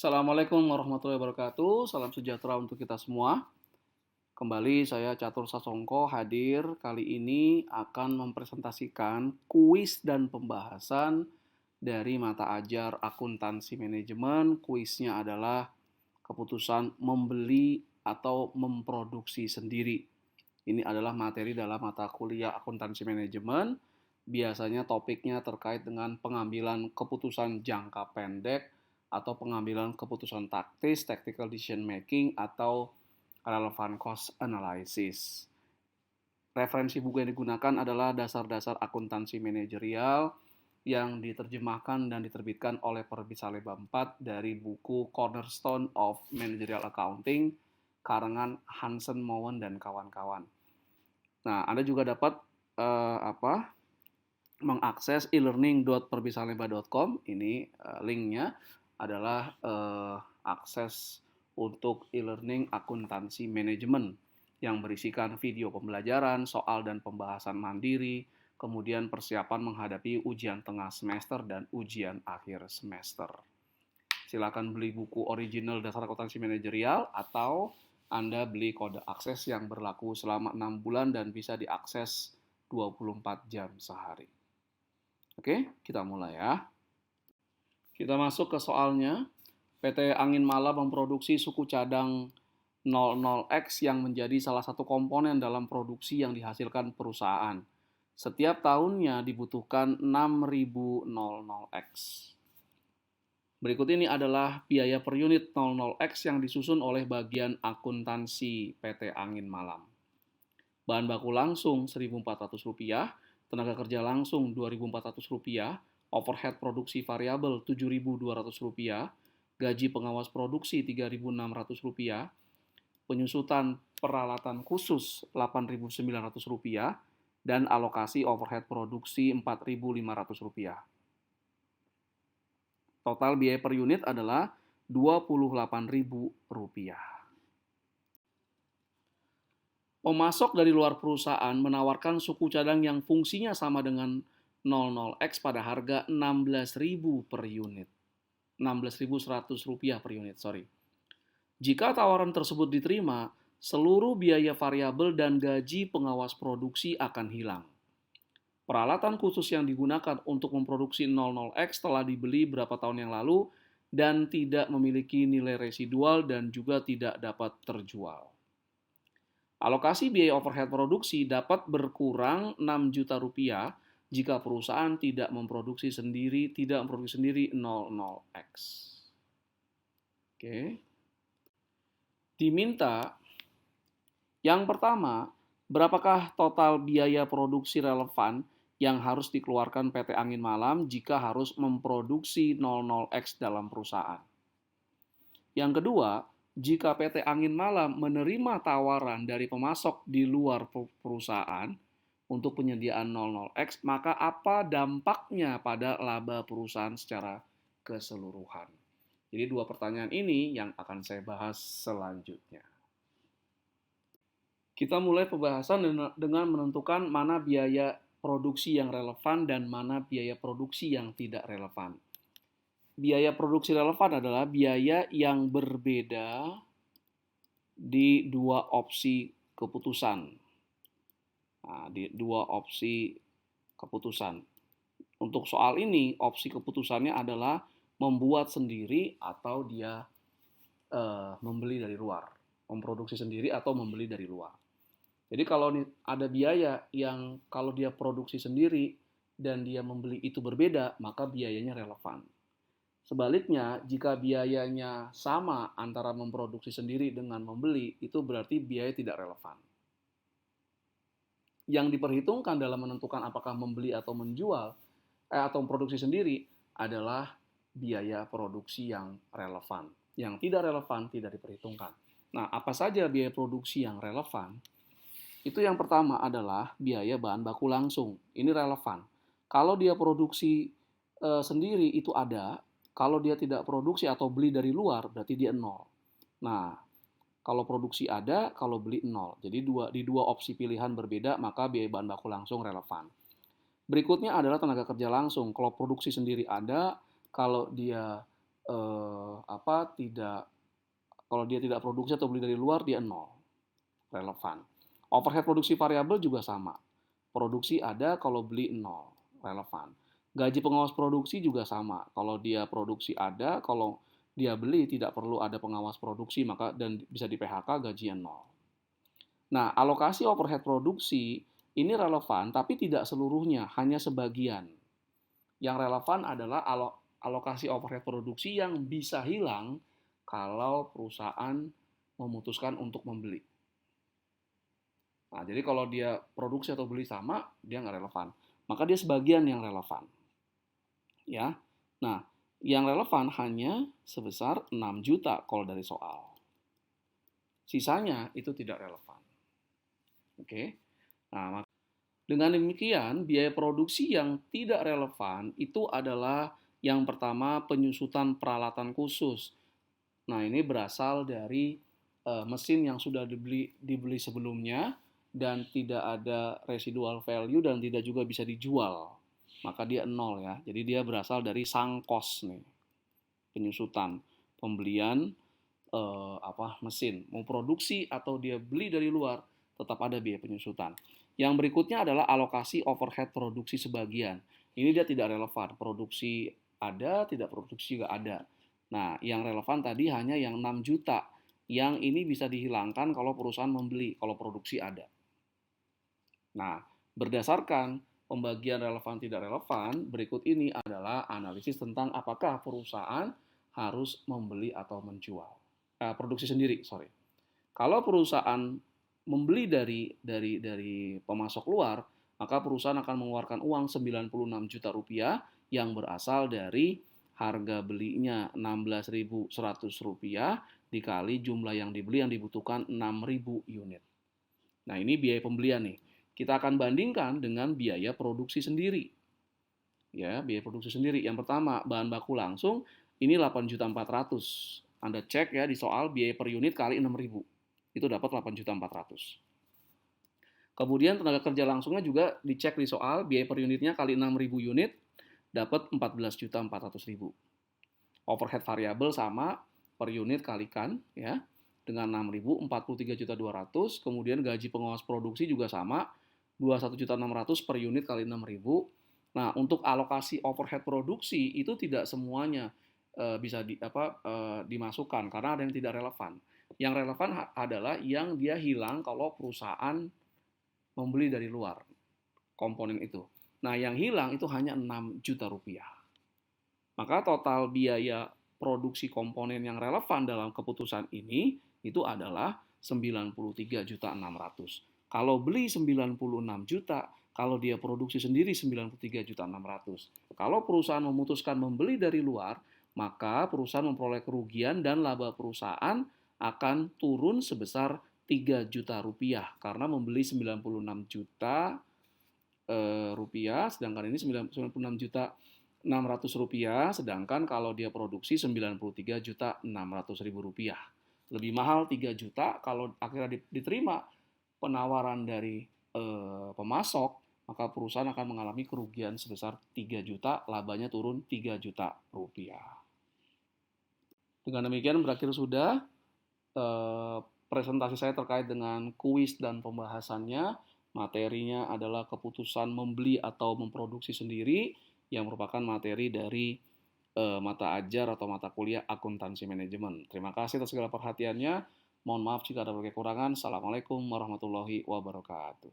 Assalamualaikum warahmatullahi wabarakatuh. Salam sejahtera untuk kita semua. Kembali saya Catur Sasongko hadir kali ini akan mempresentasikan kuis dan pembahasan dari mata ajar akuntansi manajemen. Kuisnya adalah keputusan membeli atau memproduksi sendiri. Ini adalah materi dalam mata kuliah akuntansi manajemen. Biasanya topiknya terkait dengan pengambilan keputusan jangka pendek atau pengambilan keputusan taktis, tactical decision making, atau relevant cost analysis. Referensi buku yang digunakan adalah dasar-dasar akuntansi manajerial yang diterjemahkan dan diterbitkan oleh Penerbit Saleba 4 dari buku Cornerstone of Managerial Accounting, karangan Hansen Mowen dan kawan-kawan. Nah, Anda juga dapat mengakses e-learning.perbitsaleba.com. Ini linknya adalah akses untuk e-learning akuntansi manajemen yang berisikan video pembelajaran, soal dan pembahasan mandiri, kemudian persiapan menghadapi ujian tengah semester dan ujian akhir semester. Silakan beli buku original dasar akuntansi manajerial atau Anda beli kode akses yang berlaku selama 6 bulan dan bisa diakses 24 jam sehari. Oke, kita mulai ya. Kita masuk ke soalnya. PT Angin Malam memproduksi suku cadang 00X yang menjadi salah satu komponen dalam produksi yang dihasilkan perusahaan. Setiap tahunnya dibutuhkan 6.000 00X. Berikut ini adalah biaya per unit 00X yang disusun oleh bagian akuntansi PT Angin Malam. Bahan baku langsung Rp1.400, tenaga kerja langsung Rp2.400, overhead produksi variabel Rp7.200, gaji pengawas produksi Rp3.600, penyusutan peralatan khusus Rp8.900, dan alokasi overhead produksi Rp4.500. Total biaya per unit adalah Rp28.000. Pemasok dari luar perusahaan menawarkan suku cadang yang fungsinya sama dengan 00X pada harga Rp16.000 per unit. Rp16.100 per unit, Jika tawaran tersebut diterima, seluruh biaya variabel dan gaji pengawas produksi akan hilang. Peralatan khusus yang digunakan untuk memproduksi 00X telah dibeli berapa tahun yang lalu dan tidak memiliki nilai residual dan juga tidak dapat terjual. Alokasi biaya overhead produksi dapat berkurang Rp6 juta jika perusahaan tidak memproduksi sendiri 00X. Oke. Diminta yang pertama, berapakah total biaya produksi relevan yang harus dikeluarkan PT Angin Malam jika harus memproduksi 00X dalam perusahaan? Yang kedua, jika PT Angin Malam menerima tawaran dari pemasok di luar perusahaan untuk penyediaan 00X, maka apa dampaknya pada laba perusahaan secara keseluruhan? Jadi dua pertanyaan ini yang akan saya bahas selanjutnya. Kita mulai pembahasan dengan menentukan mana biaya produksi yang relevan dan mana biaya produksi yang tidak relevan. Biaya produksi relevan adalah biaya yang berbeda di dua opsi keputusan. Nah, di dua opsi keputusan. Untuk soal ini, opsi keputusannya adalah membuat sendiri atau dia membeli dari luar. Memproduksi sendiri atau membeli dari luar. Jadi kalau ada biaya yang kalau dia produksi sendiri dan dia membeli itu berbeda, maka biayanya relevan. Sebaliknya, jika biayanya sama antara memproduksi sendiri dengan membeli, itu berarti biaya tidak relevan. Yang diperhitungkan dalam menentukan apakah membeli atau menjual atau memproduksi sendiri adalah biaya produksi yang relevan. Yang tidak relevan tidak diperhitungkan. Nah, apa saja biaya produksi yang relevan? Itu yang pertama adalah biaya bahan baku langsung. Ini relevan. Kalau dia produksi sendiri itu ada. Kalau dia tidak produksi atau beli dari luar, berarti dia nol. Nah, kalau produksi ada, kalau beli nol. Jadi di dua opsi pilihan berbeda, maka biaya bahan baku langsung relevan. Berikutnya adalah tenaga kerja langsung. Kalau produksi sendiri ada, kalau dia tidak, kalau dia tidak produksi atau beli dari luar, dia nol, relevan. Overhead produksi variabel juga sama. Produksi ada, kalau beli nol, relevan. Gaji pengawas produksi juga sama. Kalau dia produksi ada, kalau dia beli tidak perlu ada pengawas produksi, maka dan bisa di PHK, gajinya nol. Nah, alokasi overhead produksi ini relevan, tapi tidak seluruhnya, hanya sebagian. Yang relevan adalah alokasi overhead produksi yang bisa hilang kalau perusahaan memutuskan untuk membeli. Nah, jadi kalau dia produksi atau beli sama, dia nggak relevan. Maka dia sebagian yang relevan. Ya. Nah, yang relevan hanya sebesar 6 juta kalau dari soal. Sisanya itu tidak relevan. Oke. Nah, dengan demikian, biaya produksi yang tidak relevan itu adalah yang pertama, penyusutan peralatan khusus. Nah, ini berasal dari mesin yang sudah dibeli sebelumnya dan tidak ada residual value dan tidak juga bisa dijual. Maka dia nol ya. Jadi dia berasal dari sunk cost nih. Penyusutan, pembelian mesin. Mau produksi atau dia beli dari luar, tetap ada biaya penyusutan. Yang berikutnya adalah alokasi overhead produksi sebagian. Ini dia tidak relevan. Produksi ada, tidak produksi juga ada. Nah, yang relevan tadi hanya yang 6 juta. Yang ini bisa dihilangkan kalau perusahaan membeli, kalau produksi ada. Nah, berdasarkan pembagian relevan tidak relevan, berikut ini adalah analisis tentang apakah perusahaan harus membeli atau menjual. Produksi sendiri, sorry. Kalau perusahaan membeli dari pemasok luar, maka perusahaan akan mengeluarkan uang 96 juta rupiah yang berasal dari harga belinya 16.100 rupiah dikali jumlah yang dibeli yang dibutuhkan 6.000 unit. Nah, ini biaya pembelian nih. Kita akan bandingkan dengan biaya produksi sendiri. Ya, biaya produksi sendiri. Yang pertama, bahan baku langsung ini 8.400.000. Anda cek ya di soal biaya per unit kali 6.000. Itu dapat 8.400.000. Kemudian tenaga kerja langsungnya juga dicek di soal biaya per unitnya kali 6.000 unit dapat 14.400.000. Overhead variabel sama per unit kalikan ya dengan 6.000 43.200.000. Kemudian gaji pengawas produksi juga sama 21.600.000 per unit kali 6.000. Nah, untuk alokasi overhead produksi itu tidak semuanya bisa dimasukkan karena ada yang tidak relevan. Yang relevan adalah yang dia hilang kalau perusahaan membeli dari luar komponen itu. Nah, yang hilang itu hanya 6 juta rupiah. Maka total biaya produksi komponen yang relevan dalam keputusan ini itu adalah 93.600.000. Kalau beli 96 juta, kalau dia produksi sendiri 93.600.000. Kalau perusahaan memutuskan membeli dari luar, maka perusahaan memperoleh kerugian dan laba perusahaan akan turun sebesar 3 juta rupiah karena membeli 96 juta rupiah, sedangkan ini 96 juta 600 rupiah, sedangkan kalau dia produksi 93 juta 600 ribu rupiah. Lebih mahal 3 juta, kalau akhirnya diterima penawaran dari pemasok, maka perusahaan akan mengalami kerugian sebesar 3 juta, labanya turun 3 juta rupiah. Dengan demikian berakhir sudah presentasi saya terkait dengan kuis dan pembahasannya. Materinya adalah keputusan membeli atau memproduksi sendiri yang merupakan materi dari mata ajar atau mata kuliah akuntansi manajemen. Terima kasih atas segala perhatiannya. Mohon maaf jika ada kekurangan. Assalamualaikum warahmatullahi wabarakatuh.